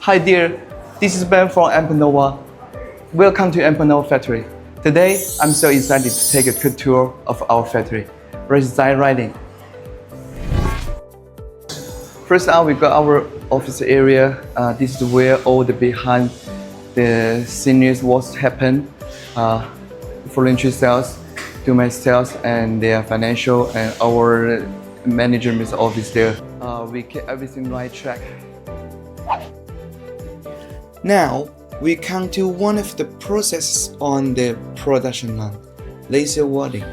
Hi there, this is Ben from Ampanova. Welcome to Ampanova factory. Today, I'm so excited to take a quick tour of our factory. Let's dive right in. First up, we got our office area. This is where all the behind the scenes works happen. Voluntary sales, domain sales, and their financial, and our management's office there. We keep everything right track. Now, we come to one of the processes on the production line, laser welding.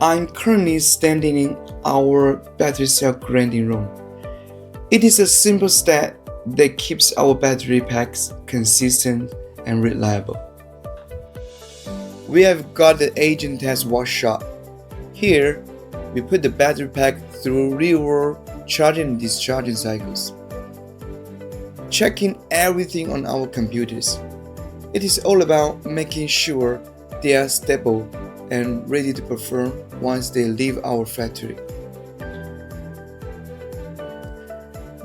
I'm currently standing in our battery cell grinding room. It is a simple step that keeps our battery packs consistent and reliable. We have got the agent test workshop. Here, we put the battery pack through real-world charging and discharging cycles, checking everything on our computers. It is all about making sure they are stable and ready to perform once they leave our factory.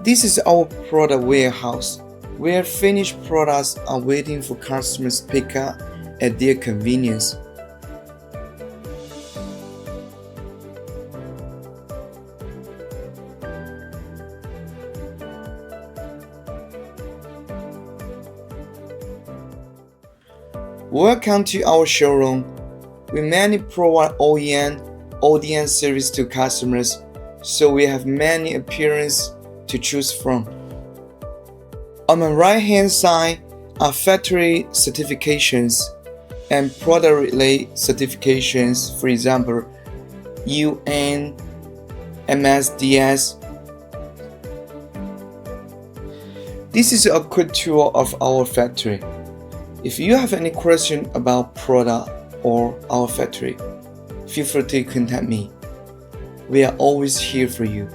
This is our product warehouse, where finished products are waiting for customers' pickup at their convenience. Welcome to our showroom. We mainly provide OEM, ODM service to customers, so we have many appearances to choose from. On the right-hand side are factory certifications and product-related certifications, for example, UN, MSDS. This is a quick tour of our factory. If you have any question about product or our factory, feel free to contact me. We are always here for you.